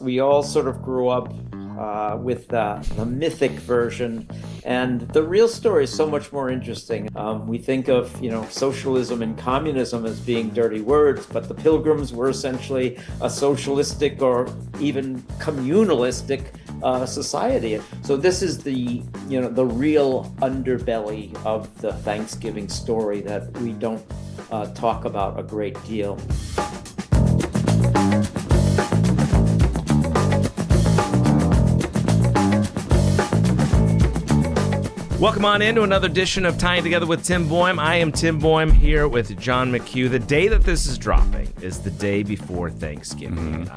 we all sort of grew up with the mythic version, and the real story is so much more interesting. We think of, socialism and communism as being dirty words, but the Pilgrims were essentially a socialistic or even communalistic society. So this is the real underbelly of the Thanksgiving story that we don't talk about a great deal. Welcome on into another edition of Tying Together with Tim Boyum. I am Tim Boyum here with John McHugh. The day that this is dropping is the day before Thanksgiving.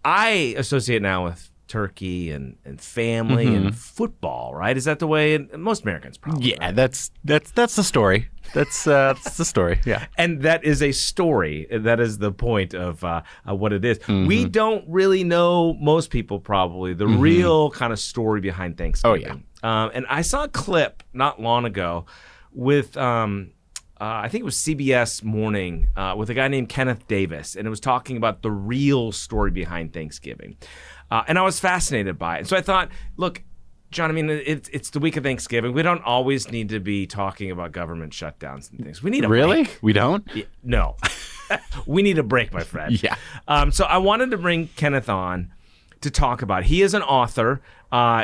I associate now with turkey and family and football, right? Is that the way most Americans probably? Yeah, right? That's the story. That's the story. Yeah, and that is a story. That is the point of what it is. We don't really know, most people probably, the real kind of story behind Thanksgiving. Oh yeah. And I saw a clip not long ago with I think it was CBS Morning with a guy named Kenneth Davis, and it was talking about the real story behind Thanksgiving. And I was fascinated by it. And so I thought, look, John, I mean, it's the week of Thanksgiving. We don't always need to be talking about government shutdowns and things. We need a break. We don't? Yeah, no. We need a break, my friend. Yeah. So I wanted to bring Kenneth on to talk about it. He is an author.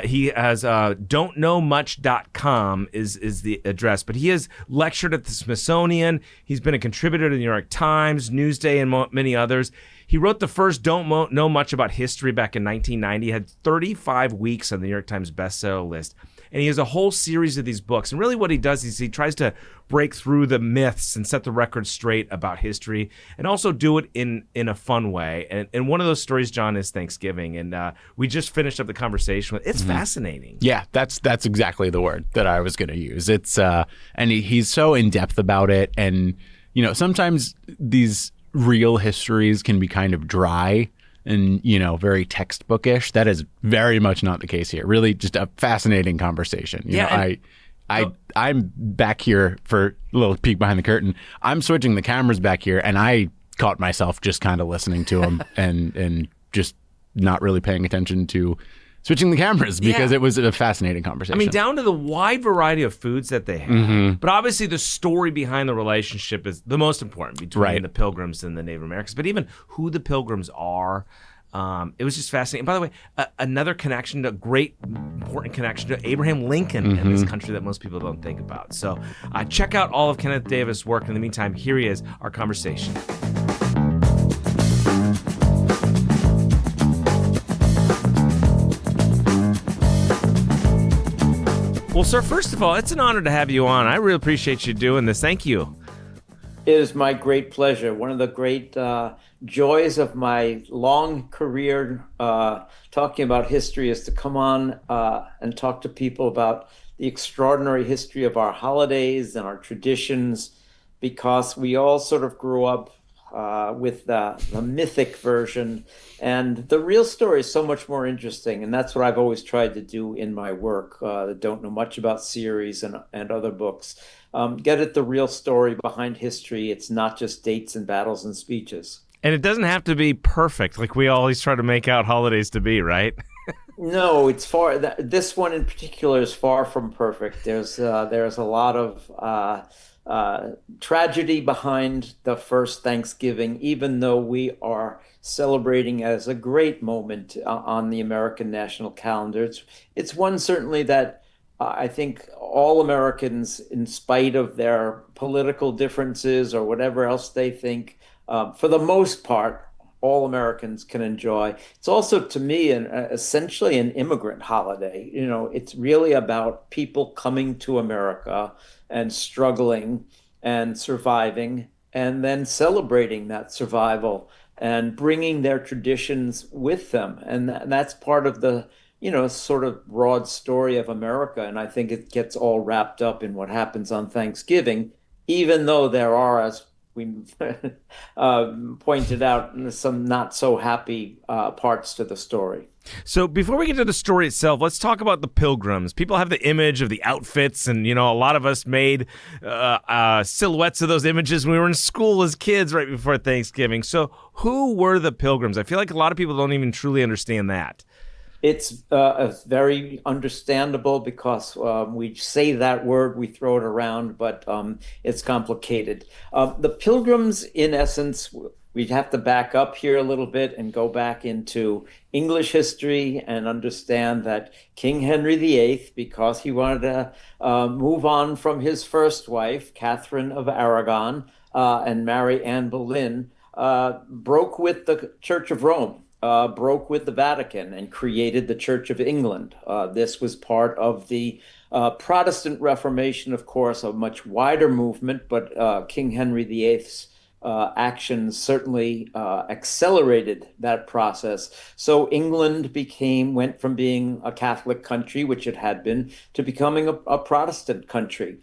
He has don'tknowmuch.com is the address, but he has lectured at the Smithsonian. He's been a contributor to the New York Times, Newsday, and many others. He wrote the first Don't Know Much About History back in 1990. He had 35 weeks on the New York Times bestseller list. And he has a whole series of these books. And really what he does is he tries to break through the myths and set the record straight about history, and also do it in a fun way. And one of those stories, John, is Thanksgiving. And we just finished up the conversation with. It's fascinating. Yeah, that's exactly the word that I was going to use. It's and he's so in depth about it. And sometimes these real histories can be kind of dry and very textbookish. That is very much not the case here. Really, just a fascinating conversation. I'm back here for a little peek behind the curtain. I'm switching the cameras back here, and I caught myself just kind of listening to him and just not really paying attention to switching the cameras because it was a fascinating conversation. I mean, down to the wide variety of foods that they have. But obviously the story behind the relationship is the most important between the Pilgrims and the Native Americans. But even who the Pilgrims are, it was just fascinating. By the way, another connection, a great, important connection to Abraham Lincoln in this country that most people don't think about. So check out all of Kenneth Davis' work. In the meantime, here he is, our conversation. Well, sir, first of all, it's an honor to have you on. I really appreciate you doing this. Thank you. It is my great pleasure. One of the great joys of my long career talking about history is to come on and talk to people about the extraordinary history of our holidays and our traditions, because we all sort of grew up with the mythic version, and the real story is so much more interesting. And that's what I've always tried to do in my work, the Don't Know Much About series and other books. Get at the real story behind history. It's not just dates and battles and speeches. And it doesn't have to be perfect, like we always try to make out holidays to be, right? No, it's far. This one in particular is far from perfect. There's a lot of tragedy behind the first Thanksgiving, even though we are celebrating as a great moment on the American national calendar. It's one certainly that I think all Americans, in spite of their political differences or whatever else they think, for the most part, all Americans can enjoy. It's also, to me, essentially an immigrant holiday. It's really about people coming to America and struggling and surviving, and then celebrating that survival and bringing their traditions with them. And that's part of the, sort of broad story of America. And I think it gets all wrapped up in what happens on Thanksgiving, even though there are, as we pointed out, some not so happy parts to the story. So before we get to the story itself, let's talk about the Pilgrims. People have the image of the outfits, and a lot of us made silhouettes of those images when we were in school as kids right before Thanksgiving. So who were the Pilgrims? I feel like a lot of people don't even truly understand that. It's very understandable because we say that word, we throw it around, but it's complicated. The Pilgrims, in essence, we'd have to back up here a little bit and go back into English history and understand that King Henry VIII, because he wanted to move on from his first wife, Catherine of Aragon, and marry Anne Boleyn, broke with the Church of Rome. Broke with the Vatican and created the Church of England. This was part of the Protestant Reformation, of course, a much wider movement, but King Henry VIII's actions certainly accelerated that process. So England went from being a Catholic country, which it had been, to becoming a Protestant country.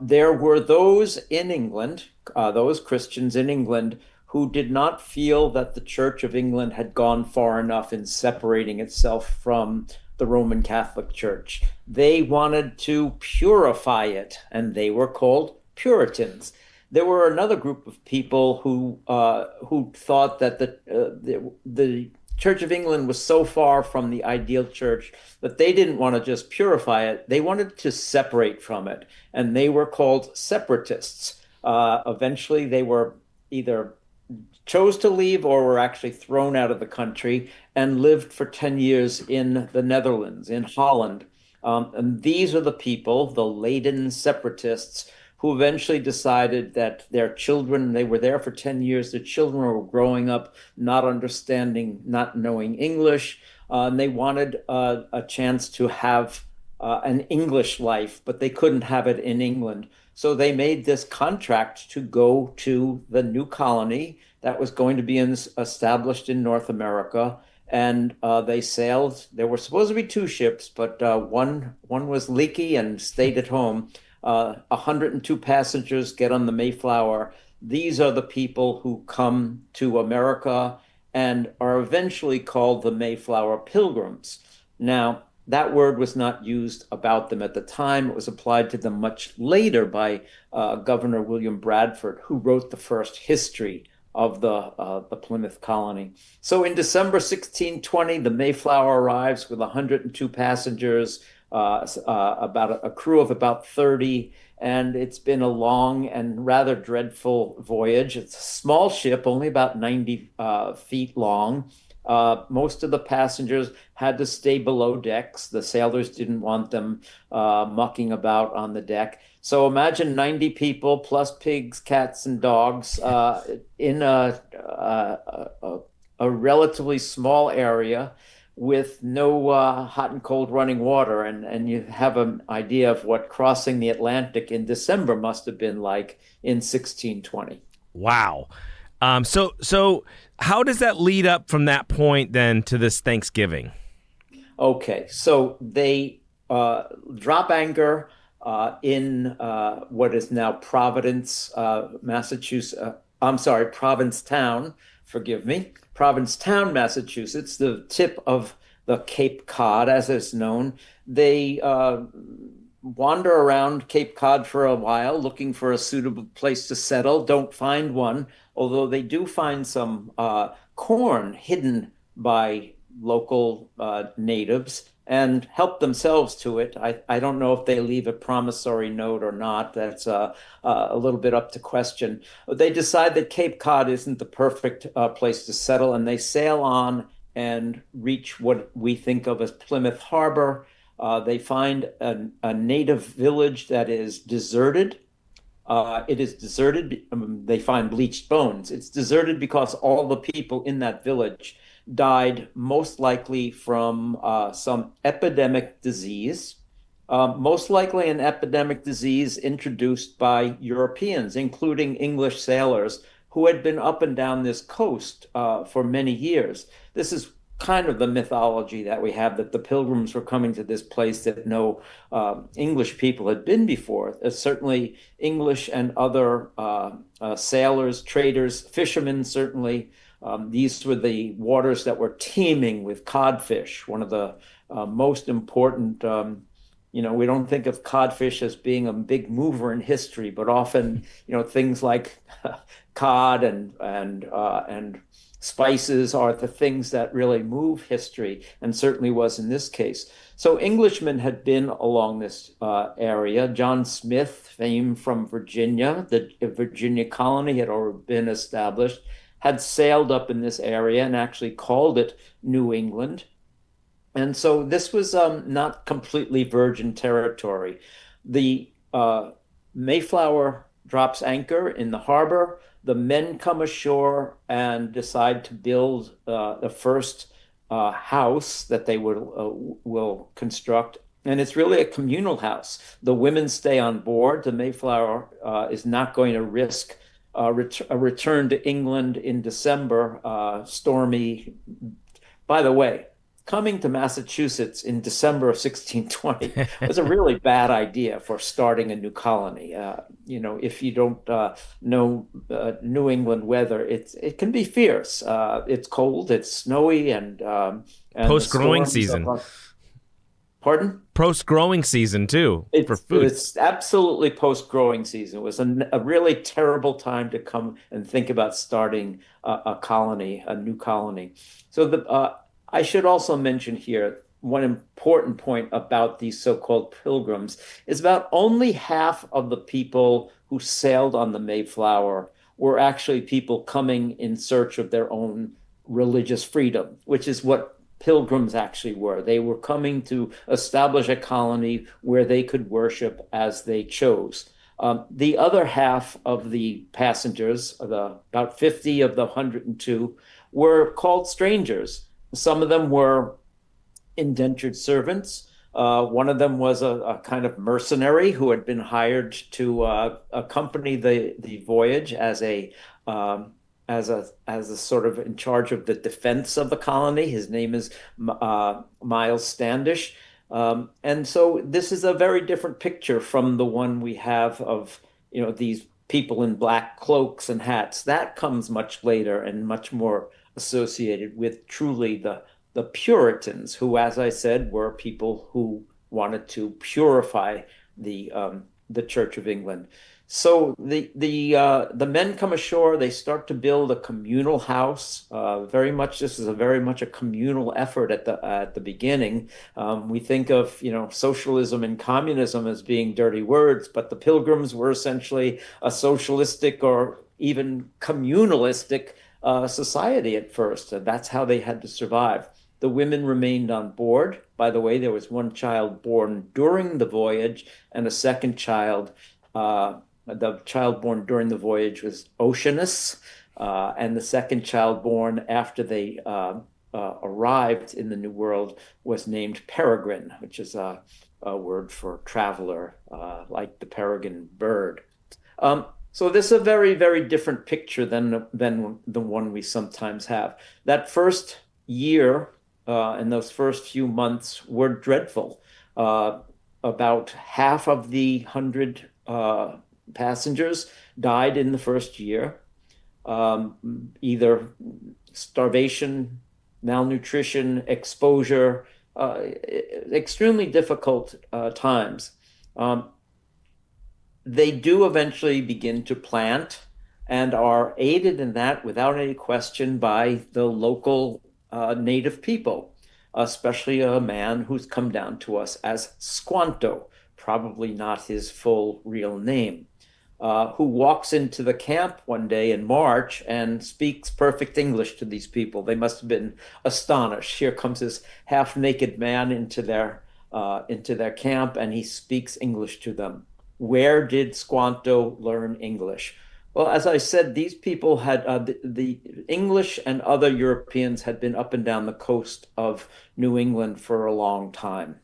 There were those in England, those Christians in England, who did not feel that the Church of England had gone far enough in separating itself from the Roman Catholic Church. They wanted to purify it, and they were called Puritans. There were another group of people who thought that the Church of England was so far from the ideal church that they didn't want to just purify it. They wanted to separate from it, and they were called separatists. Eventually, they were either chose to leave or were actually thrown out of the country and lived for 10 years in the Netherlands, in Holland. And these are the people, the Leiden separatists, who eventually decided that their children, they were there for 10 years, their children were growing up, not understanding, not knowing English, and they wanted a chance to have an English life, but they couldn't have it in England. So they made this contract to go to the new colony that was going to be established in North America. And they sailed. There were supposed to be two ships, but one was leaky and stayed at home. 102 passengers get on the Mayflower. These are the people who come to America and are eventually called the Mayflower Pilgrims. Now, that word was not used about them at the time. It was applied to them much later by Governor William Bradford, who wrote the first history of the Plymouth colony. So in December 1620, the Mayflower arrives with 102 passengers, about a crew of about 30, and it's been a long and rather dreadful voyage. It's a small ship, only about 90 feet long. Most of the passengers had to stay below decks. The sailors didn't want them mucking about on the deck. So imagine 90 people plus pigs, cats, and dogs in a relatively small area with no hot and cold running water. And you have an idea of what crossing the Atlantic in December must have been like in 1620. Wow. So how does that lead up from that point then to this Thanksgiving? Okay, so they drop anchor in what is now Providence, Massachusetts. I'm sorry, Provincetown. Forgive me, Provincetown, Massachusetts, the tip of the Cape Cod, as it's known. They wander around Cape Cod for a while, looking for a suitable place to settle. Don't find one, although they do find some corn hidden by local natives and help themselves to it. I don't know if they leave a promissory note or not. That's a little bit up to question. They decide that Cape Cod isn't the perfect place to settle, and they sail on and reach what we think of as Plymouth Harbor. They find a native village that is deserted. It is deserted. They find bleached bones. It's deserted because all the people in that village died, most likely from some epidemic disease, most likely an epidemic disease introduced by Europeans, including English sailors who had been up and down this coast for many years. This is kind of the mythology that we have, that the Pilgrims were coming to this place that no English people had been before. Certainly English and other sailors, traders, fishermen certainly These were the waters that were teeming with codfish, one of the most important. We don't think of codfish as being a big mover in history, but often, things like cod and spices are the things that really move history, and certainly was in this case. So Englishmen had been along this area. John Smith, famed from Virginia, the Virginia colony had already been established, had sailed up in this area and actually called it New England. And so this was not completely virgin territory. The Mayflower drops anchor in the harbor. The men come ashore and decide to build the first house that they will construct. And it's really a communal house. The women stay on board. The Mayflower is not going to risk a return to England in December, stormy. By the way, coming to Massachusetts in December of 1620 was a really bad idea for starting a new colony. If you don't know New England weather, it can be fierce. It's cold, it's snowy, and post-growing season. Pardon? Post-growing season too for food. It's absolutely post-growing season. It was a really terrible time to come and think about starting a colony, a new colony. So I should also mention here one important point about these so-called pilgrims is about only half of the people who sailed on the Mayflower were actually people coming in search of their own religious freedom, which is what pilgrims actually were. They were coming to establish a colony where they could worship as they chose. The other half of the passengers, about 50 of the 102, were called strangers. Some of them were indentured servants. One of them was a kind of mercenary who had been hired to accompany the voyage as a sort of in charge of the defense of the colony. His name is Miles Standish. And so this is a very different picture from the one we have of, these people in black cloaks and hats. That comes much later and much more associated with truly the Puritans, who, as I said, were people who wanted to purify the Church of England. So the men come ashore. They start to build a communal house. This is very much a communal effort at the beginning. We think of socialism and communism as being dirty words, but the Pilgrims were essentially a socialistic or even communalistic society at first. And that's how they had to survive. The women remained on board. By the way, there was one child born during the voyage, and a second child. The child born during the voyage was Oceanus, and the second child born after they arrived in the New World was named Peregrine, which is a word for traveler, like the peregrine bird. So this is a very, very different picture than the one we sometimes have. That first year and those first few months were dreadful. About half of the 100 passengers died in the first year, either starvation, malnutrition, exposure, extremely difficult times. They do eventually begin to plant and are aided in that without any question by the local native people, especially a man who's come down to us as Squanto, probably not his full real name, who walks into the camp one day in March and speaks perfect English to these people. They must have been astonished. Here comes this half-naked man into their camp, and he speaks English to them. Where did Squanto learn English? Well, as I said, these people had the English and other Europeans had been up and down the coast of New England for a long time.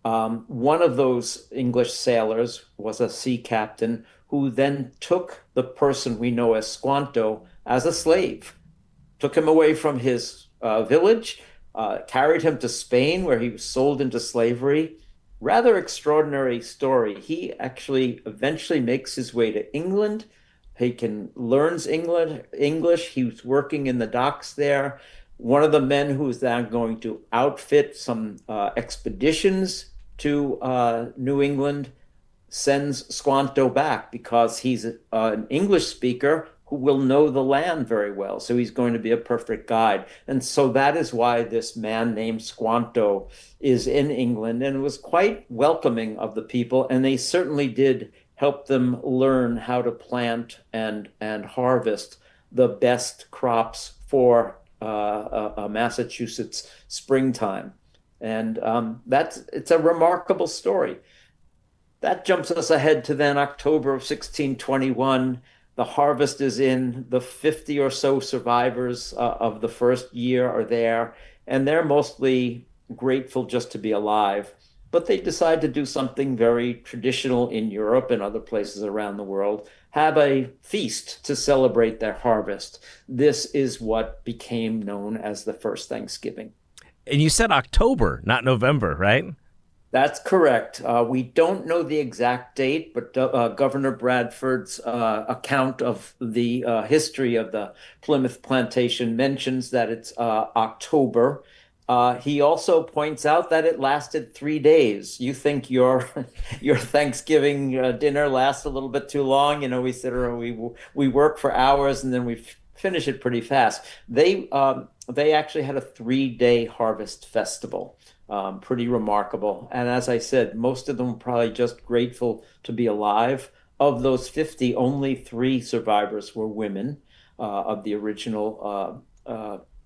One of those English sailors was a sea captain who then took the person we know as Squanto as a slave, took him away from his village, carried him to Spain, where he was sold into slavery. Rather extraordinary story. He actually eventually makes his way to England. learns English. He was working in the docks there. One of the men who is now going to outfit some expeditions to New England sends Squanto back because he's an English speaker who will know the land very well. So he's going to be a perfect guide. And so that is why this man named Squanto is in England and was quite welcoming of the people. And they certainly did help them learn how to plant and harvest the best crops for Massachusetts springtime. And it's a remarkable story. That jumps us ahead to then October of 1621. The harvest is in. The 50 or so survivors of the first year are there, and they're mostly grateful just to be alive. But they decide to do something very traditional in Europe and other places around the world, have a feast to celebrate their harvest. This is what became known as the first Thanksgiving. And you said October, not November, right? That's correct. We don't know the exact date, but Governor Bradford's account of the history of the Plymouth plantation mentions that it's October. He also points out that it lasted 3 days. You think your Thanksgiving dinner lasts a little bit too long? You know, we sit around, we work for hours and then we finish it pretty fast. They actually had a 3-day harvest festival. Pretty remarkable. And as I said, most of them were probably just grateful to be alive. Of those 50, only 3 survivors were women of the original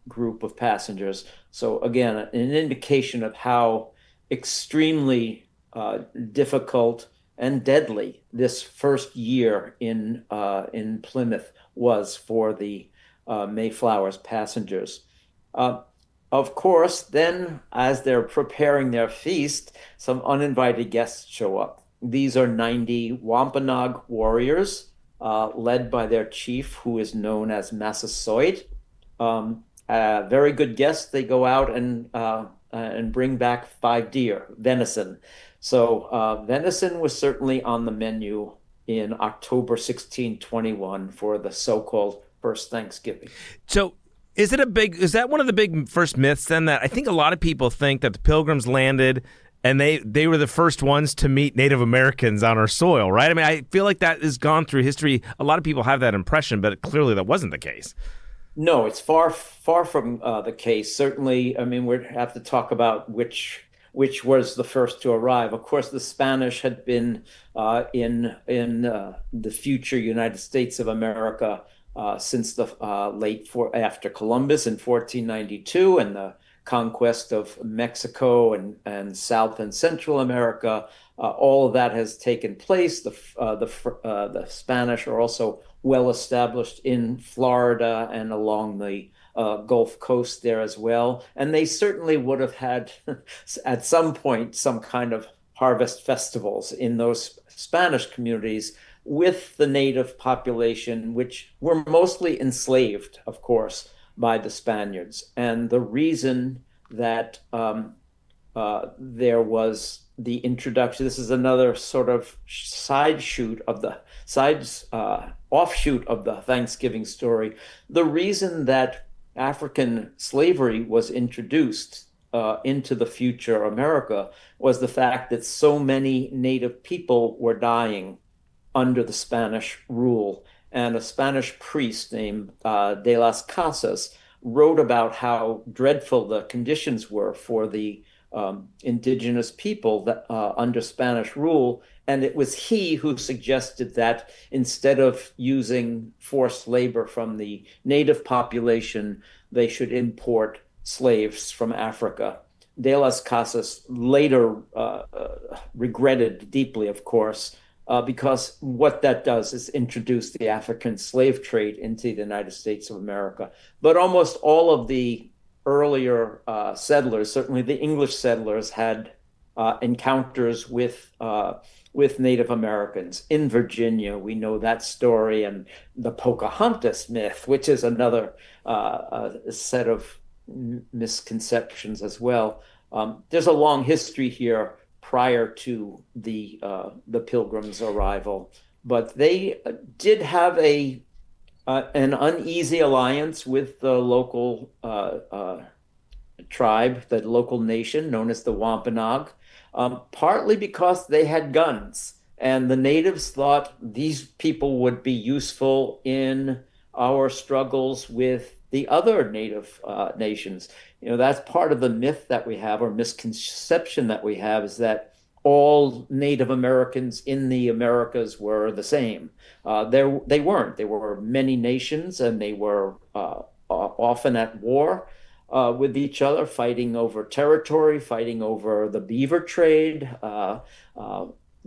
group of passengers. So again, an indication of how extremely difficult and deadly this first year in Plymouth was for the Mayflower's passengers. Of course, then, as they're preparing their feast, some uninvited guests show up. These are 90 Wampanoag warriors, led by their chief, who is known as Massasoit. Very good guests. They go out and bring back 5 deer, venison. So venison was certainly on the menu in October 1621 for the so-called first Thanksgiving. So is that one of the big first myths then, that I think a lot of people think that the Pilgrims landed and they were the first ones to meet Native Americans on our soil, right? I mean, I feel like that has gone through history. A lot of people have that impression, but clearly that wasn't the case. No, it's far from the case. Certainly, I mean, we have to talk about which was the first to arrive. Of course, the Spanish had been in the future United States of America since the after Columbus in 1492 and the conquest of Mexico and South and Central America. All of that has taken place. The Spanish are also well established in Florida and along the Gulf Coast there as well. And they certainly would have had at some point some kind of harvest festivals in those Spanish communities with the native population, which were mostly enslaved, of course, by the Spaniards. And the reason that there was the introduction, this is another sort of offshoot of the Thanksgiving story. The reason that African slavery was introduced into the future America was the fact that so many native people were dying under the Spanish rule. And a Spanish priest named De las Casas wrote about how dreadful the conditions were for the indigenous people that under Spanish rule. And it was he who suggested that instead of using forced labor from the native population, they should import slaves from Africa. De las Casas later regretted deeply, of course, because what that does is introduce the African slave trade into the United States of America. But almost all of the earlier settlers, certainly the English settlers, had encounters with Native Americans. In Virginia, we know that story, and the Pocahontas myth, which is another set of misconceptions as well. There's a long history here prior to the Pilgrims' arrival. but they did have a an uneasy alliance with the local tribe, the local nation known as the Wampanoag, partly because they had guns. And the natives thought these people would be useful in our struggles with the other native nations. You know, that's part of the myth that we have, or misconception that we have, is that all Native Americans in the Americas were the same. They weren't. There were many nations, and they were often at war with each other, fighting over territory, fighting over the beaver trade, uh,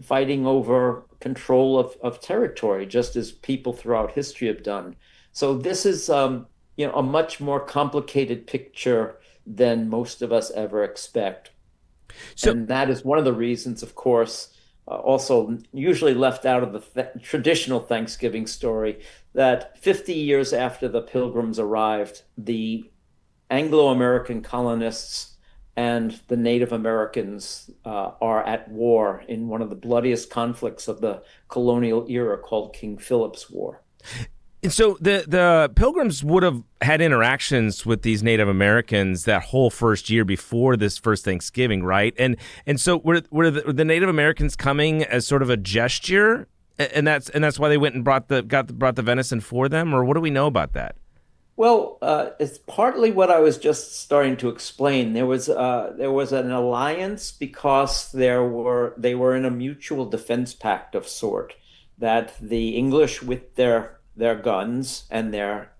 fighting over control of territory, just as people throughout history have done. So this is, a much more complicated picture than most of us ever expect. So, And that is one of the reasons, of course, also usually left out of the traditional Thanksgiving story, that 50 years after the Pilgrims arrived, the Anglo-American colonists and the Native Americans are at war in one of the bloodiest conflicts of the colonial era called King Philip's War. and so the Pilgrims would have had interactions with these Native Americans that whole first year before this first Thanksgiving, right? And so were the Native Americans coming as sort of a gesture, and that's why they went and brought the venison for them, or what do we know about that? Well, it's partly what I was just starting to explain. There was an alliance because they were in a mutual defense pact of sort, that the English with their guns and their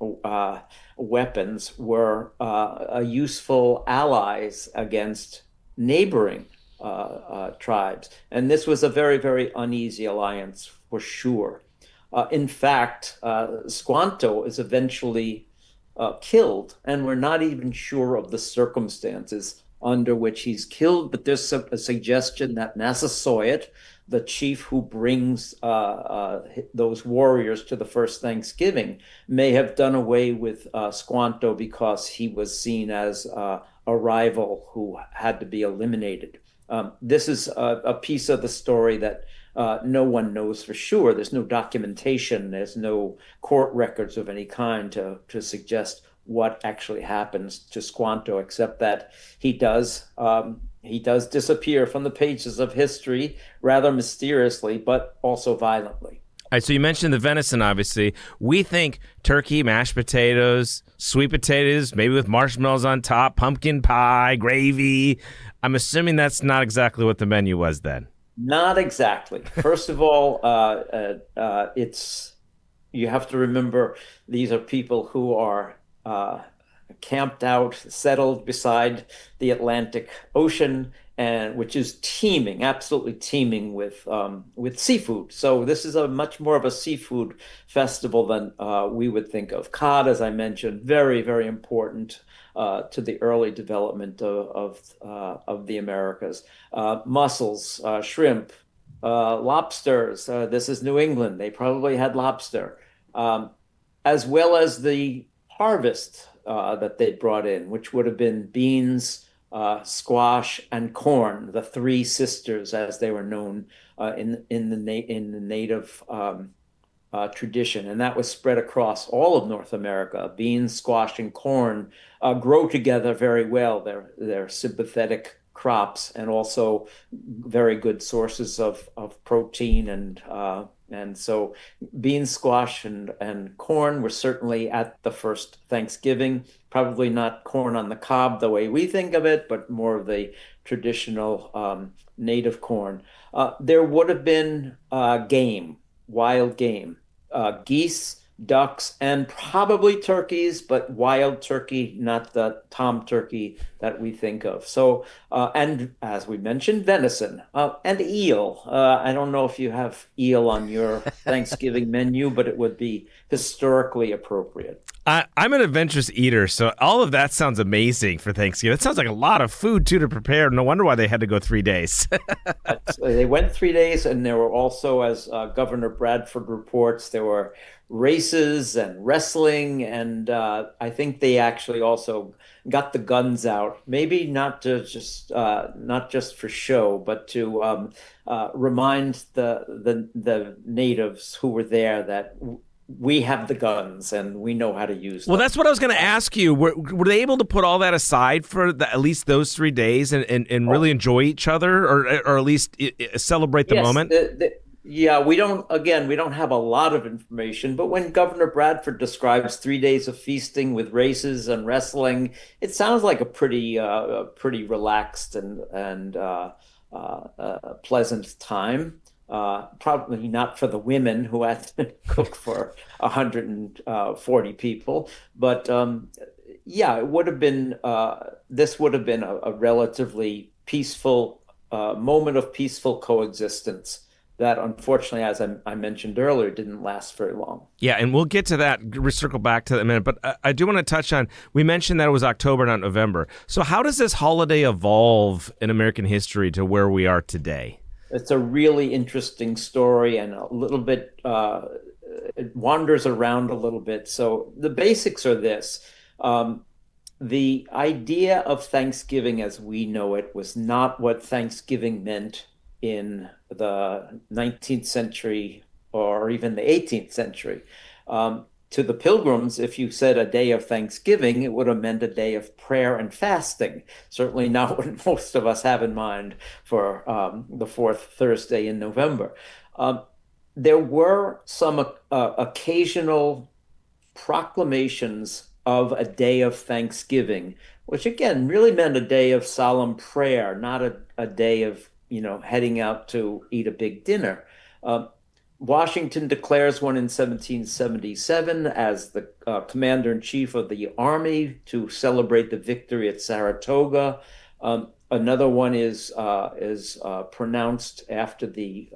weapons were useful allies against neighboring tribes, and this was a very, very uneasy alliance for sure. In fact, Squanto is eventually killed, and we're not even sure of the circumstances under which he's killed, but there's a suggestion that Massasoit, the chief who brings those warriors to the first Thanksgiving, may have done away with Squanto because he was seen as a rival who had to be eliminated. This is a piece of the story that no one knows for sure. There's no documentation. There's no court records of any kind to suggest what actually happens to Squanto, except that he does disappear from the pages of history rather mysteriously, but also violently. All right, so you mentioned the venison, obviously. We think turkey, mashed potatoes, sweet potatoes, maybe with marshmallows on top, pumpkin pie, gravy. I'm assuming that's not exactly what the menu was then. Not exactly. First of all, it's you have to remember these are people who are camped out, settled beside the Atlantic Ocean, and which is teeming, absolutely teeming with seafood. So this is a much more of a seafood festival than we would think of. Cod, as I mentioned, very, very important to the early development of the Americas. Mussels, shrimp, lobsters. This is New England. They probably had lobster, as well as the harvest that they brought in, which would have been beans, squash, and corn, the three sisters, as they were known in the native tradition, and that was spread across all of North America. Beans, squash, and corn grow together very well. They're sympathetic crops and also very good sources of protein, and so beans, squash, and corn were certainly at the first Thanksgiving. Probably not corn on the cob the way we think of it, but more of the traditional native corn. There would have been game, wild game, geese, ducks, and probably turkeys, but wild turkey, not the tom turkey that we think of. So, and as we mentioned, venison and eel. I don't know if you have eel on your Thanksgiving menu, but it would be historically appropriate. I'm an adventurous eater, so all of that sounds amazing for Thanksgiving. It sounds like a lot of food, too, to prepare. No wonder why they had to go 3 days. They went 3 days, and there were also, as Governor Bradford reports, there were races and wrestling, and I think they actually also got the guns out, maybe not just for show, but to remind the natives who were there that we have the guns and we know how to use Well, them. that's what I was going to ask you. Were they able to put all that aside for at least those 3 days and really enjoy each other, or at least celebrate the Yes, moment? yeah, we don't have a lot of information, but when Governor Bradford describes 3 days of feasting with races and wrestling, it sounds like a pretty relaxed and pleasant time. Probably not for the women who had to cook for 140 people, but yeah, it would have been this would have been a relatively peaceful moment of peaceful coexistence that unfortunately, as I mentioned earlier, didn't last very long. Yeah, and we'll get to that. We'll circle back to that in a minute. But I do want to touch on, we mentioned that it was October, not November. So how does this holiday evolve in American history to where we are today? It's a really interesting story and a little bit, it wanders around a little bit. So the basics are this. The idea of Thanksgiving as we know it was not what Thanksgiving meant in the 19th century or even the 18th century. To the Pilgrims, if you said a day of Thanksgiving, it would have meant a day of prayer and fasting. Certainly not what most of us have in mind for the fourth Thursday in November. There were some occasional proclamations of a day of Thanksgiving, which again really meant a day of solemn prayer, not a day of, heading out to eat a big dinner. Washington declares one in 1777 as the commander-in-chief of the army to celebrate the victory at Saratoga. Another one is pronounced after the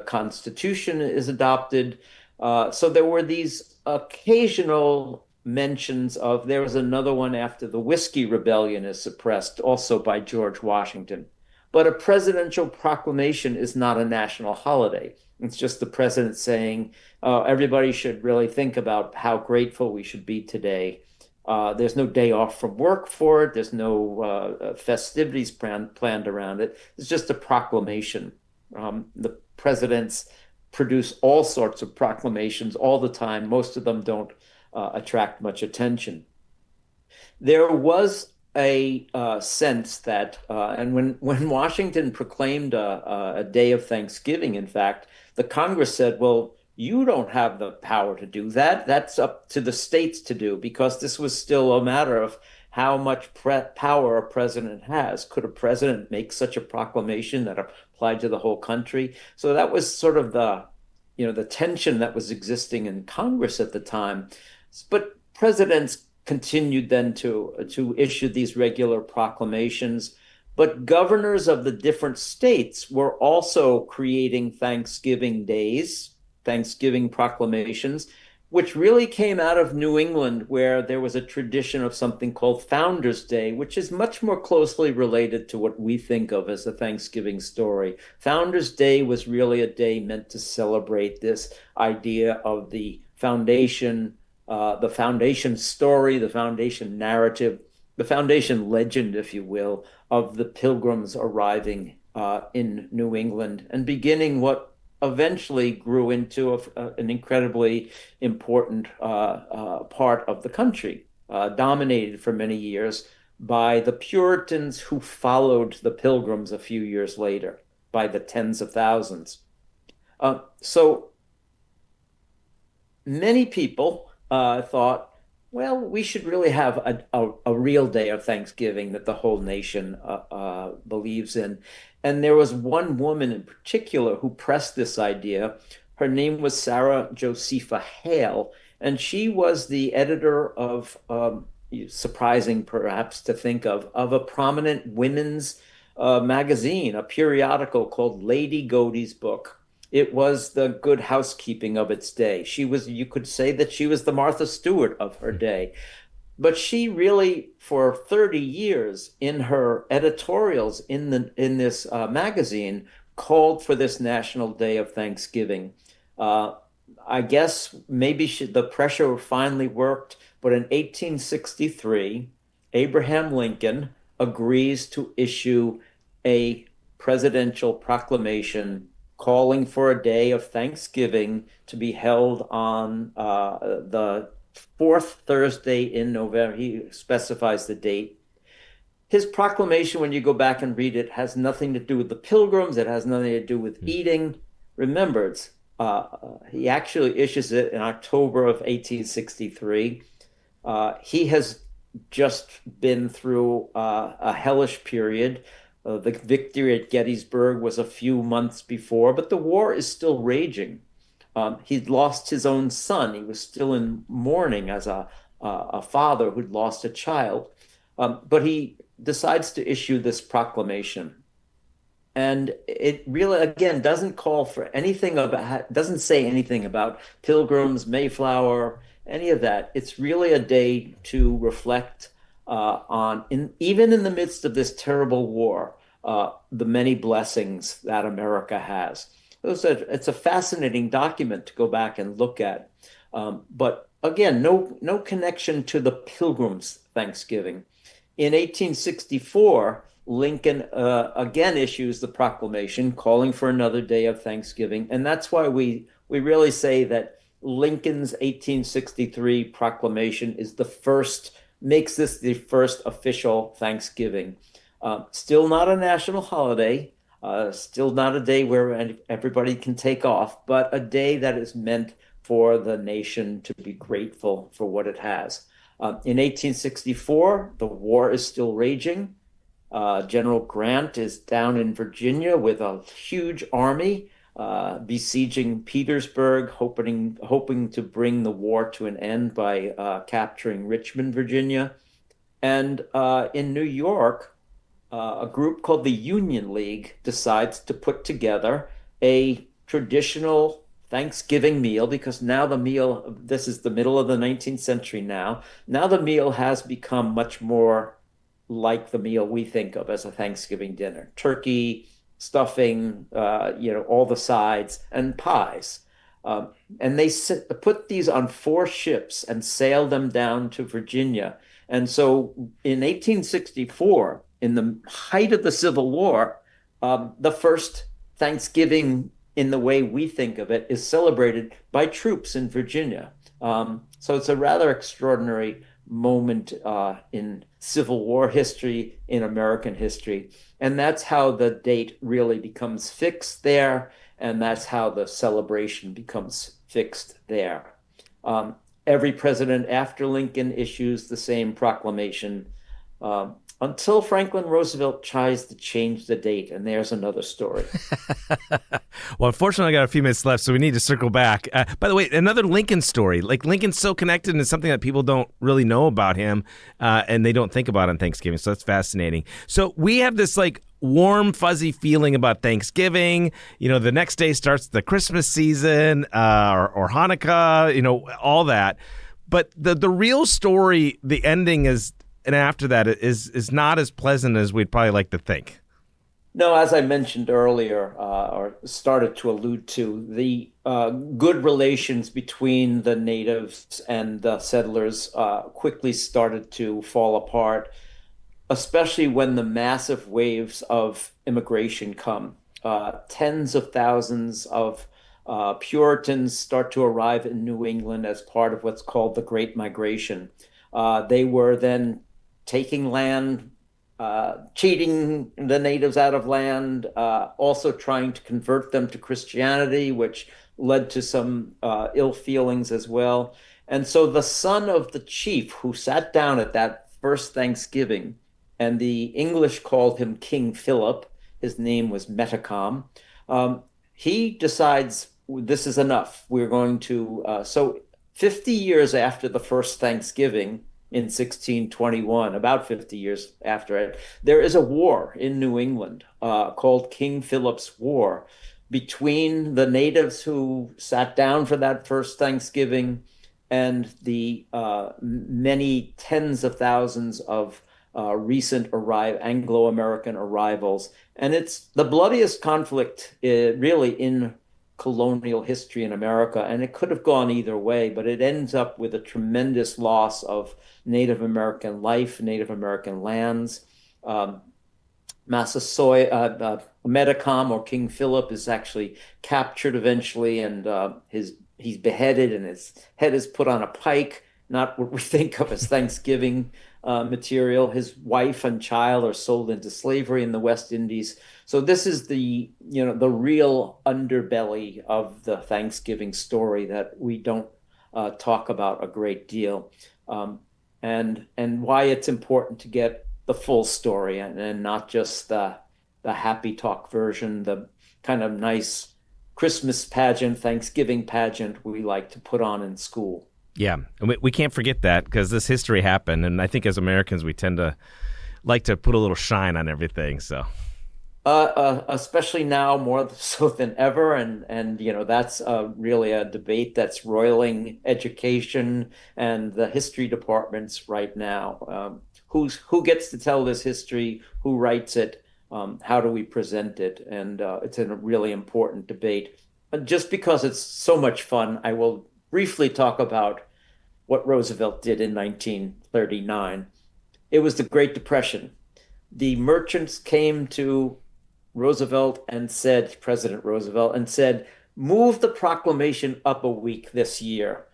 Constitution is adopted. So there were these occasional mentions of, there was another one after the Whiskey Rebellion is suppressed, also by George Washington. But a presidential proclamation is not a national holiday. It's just the president saying, everybody should really think about how grateful we should be today. There's no day off from work for it. There's no festivities planned around it. It's just a proclamation. The presidents produce all sorts of proclamations all the time. Most of them don't attract much attention. There was a sense that, and when Washington proclaimed a day of Thanksgiving, in fact, the Congress said, well, you don't have the power to do that. That's up to the states to do, because this was still a matter of how much power a president has. Could a president make such a proclamation that applied to the whole country? So that was sort of the tension that was existing in Congress at the time. But presidents continued then to issue these regular proclamations. But governors of the different states were also creating Thanksgiving days, Thanksgiving proclamations, which really came out of New England, where there was a tradition of something called Founder's Day, which is much more closely related to what we think of as a Thanksgiving story. Founder's Day was really a day meant to celebrate this idea of the foundation story, the foundation narrative, the foundation legend, if you will, of the Pilgrims arriving in New England and beginning what eventually grew into an incredibly important part of the country, dominated for many years by the Puritans who followed the Pilgrims a few years later by the tens of thousands. So many people thought, well, we should really have a real day of Thanksgiving that the whole nation believes in. And there was one woman in particular who pressed this idea. Her name was Sarah Josepha Hale, and she was the editor of, surprising perhaps to think of a prominent women's magazine, a periodical called Lady Godey's Book. It was the Good Housekeeping of its day. You could say that she was the Martha Stewart of her day. But she really, for 30 years in her editorials in this magazine, called for this National Day of Thanksgiving. I guess maybe the pressure finally worked, but in 1863, Abraham Lincoln agrees to issue a presidential proclamation calling for a day of Thanksgiving to be held on the fourth Thursday in November. He specifies the date. His proclamation, when you go back and read it, has nothing to do with the Pilgrims. It has nothing to do with eating. Remember, he actually issues it in October of 1863. He has just been through a hellish period. The victory at Gettysburg was a few months before, but the war is still raging. He'd lost his own son. He was still in mourning as a father who'd lost a child. But he decides to issue this proclamation. And it really, again, doesn't call for anything about, doesn't say anything about Pilgrims, Mayflower, any of that. It's really a day to reflect even in the midst of this terrible war, the many blessings that America has. It's a fascinating document to go back and look at. But again, no connection to the Pilgrims' Thanksgiving. In 1864, Lincoln again issues the proclamation calling for another day of Thanksgiving. And that's why we really say that Lincoln's 1863 proclamation makes this the first official Thanksgiving. Still not a national holiday, still not a day where everybody can take off, but a day that is meant for the nation to be grateful for what it has. In 1864, the war is still raging. General Grant is down in Virginia with a huge army besieging Petersburg, hoping to bring the war to an end by capturing Richmond, Virginia. And in New York, a group called the Union League decides to put together a traditional Thanksgiving meal, because now this is the middle of the 19th century now. Now the meal has become much more like the meal we think of as a Thanksgiving dinner. Turkey, stuffing, all the sides, and pies. And they put these on 4 ships and sail them down to Virginia. And so in 1864, in the height of the Civil War, the first Thanksgiving in the way we think of it is celebrated by troops in Virginia. So it's a rather extraordinary moment in Civil War history, in American history. And that's how the date really becomes fixed there. And that's how the celebration becomes fixed there. Every president after Lincoln issues the same proclamation until Franklin Roosevelt tries to change the date. And there's another story. Well, unfortunately, I got a few minutes left, so we need to circle back. By the way, another Lincoln story. Like, Lincoln's so connected, and it's something that people don't really know about him, and they don't think about on Thanksgiving. So that's fascinating. So we have this warm, fuzzy feeling about Thanksgiving. The next day starts the Christmas season or Hanukkah. All that. But the real story, the ending is, and after that is not as pleasant as we'd probably like to think. No, as I mentioned earlier, or started to allude to, the good relations between the natives and the settlers quickly started to fall apart, especially when the massive waves of immigration come. Tens of thousands of Puritans start to arrive in New England as part of what's called the Great Migration. They were then taking land, cheating the natives out of land, also trying to convert them to Christianity, which led to some ill feelings as well. And so the son of the chief who sat down at that first Thanksgiving, and the English called him King Philip, his name was Metacom, he decides this is enough. We're going to, so 50 years after the first Thanksgiving, in 1621, about 50 years after it, there is a war in New England called King Philip's War between the natives who sat down for that first Thanksgiving and the many tens of thousands of recent Anglo-American arrivals. And it's the bloodiest conflict really in colonial history in America, and it could have gone either way, but it ends up with a tremendous loss of Native American life, Native American lands. Massasoit, Metacom, or King Philip, is actually captured eventually, and he's beheaded, and his head is put on a pike. Not what we think of as Thanksgiving material. His wife and child are sold into slavery in the West Indies. So this is the real underbelly of the Thanksgiving story that we don't talk about a great deal, and why it's important to get the full story and not just the happy talk version, the kind of nice Christmas pageant, Thanksgiving pageant we like to put on in school. Yeah, and we can't forget that, because this history happened, and I think as Americans we tend to like to put a little shine on everything. So, especially now more so than ever, and that's really a debate that's roiling education and the history departments right now. Who gets to tell this history? Who writes it? How do we present it? And it's a really important debate. Just because it's so much fun, I will briefly talk about what Roosevelt did in 1939. It was the Great Depression. The merchants came to President Roosevelt, and said, move the proclamation up a week this year.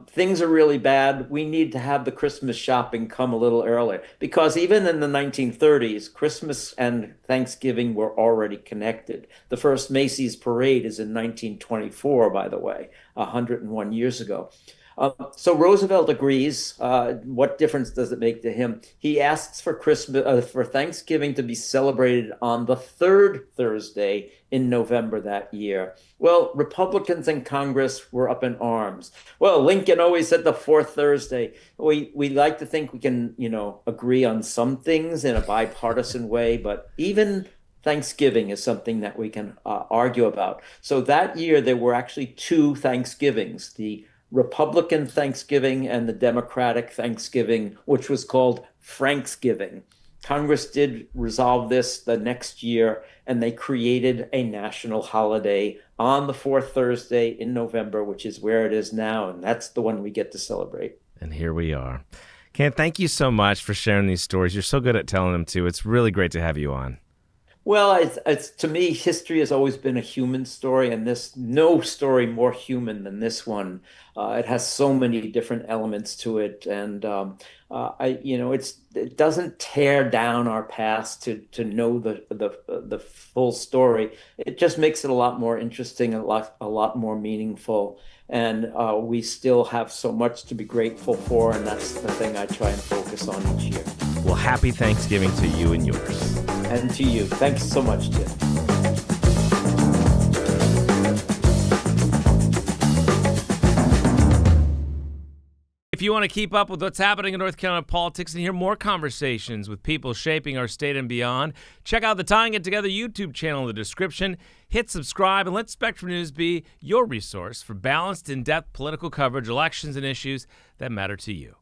Things are really bad. We need to have the Christmas shopping come a little earlier, because even in the 1930s, Christmas and Thanksgiving were already connected. The first Macy's parade is in 1924, by the way, 101 years ago. So Roosevelt agrees. What difference does it make to him? He asks for for Thanksgiving to be celebrated on the third Thursday in November that year. Well, Republicans in Congress were up in arms. Well, Lincoln always said the fourth Thursday. We like to think we can, agree on some things in a bipartisan way, but even Thanksgiving is something that we can argue about. So that year there were actually two Thanksgivings: the Republican Thanksgiving and the Democratic Thanksgiving, which was called Franksgiving. Congress did resolve this the next year, and they created a national holiday on the fourth Thursday in November, which is where it is now, and that's the one we get to celebrate. And here we are. Ken, thank you so much for sharing these stories. You're so good at telling them, too. It's really great to have you on. Well, it's to me, history has always been a human story, and there's no story more human than this one. It has so many different elements to it, and it doesn't tear down our past to know the full story. It just makes it a lot more interesting, a lot more meaningful, and we still have so much to be grateful for, and that's the thing I try and focus on each year. Well, happy Thanksgiving to you and yours. And to you. Thanks so much, Tim. If you want to keep up with what's happening in North Carolina politics and hear more conversations with people shaping our state and beyond, check out the Tying It Together YouTube channel in the description. Hit subscribe and let Spectrum News be your resource for balanced, in-depth political coverage, elections, and issues that matter to you.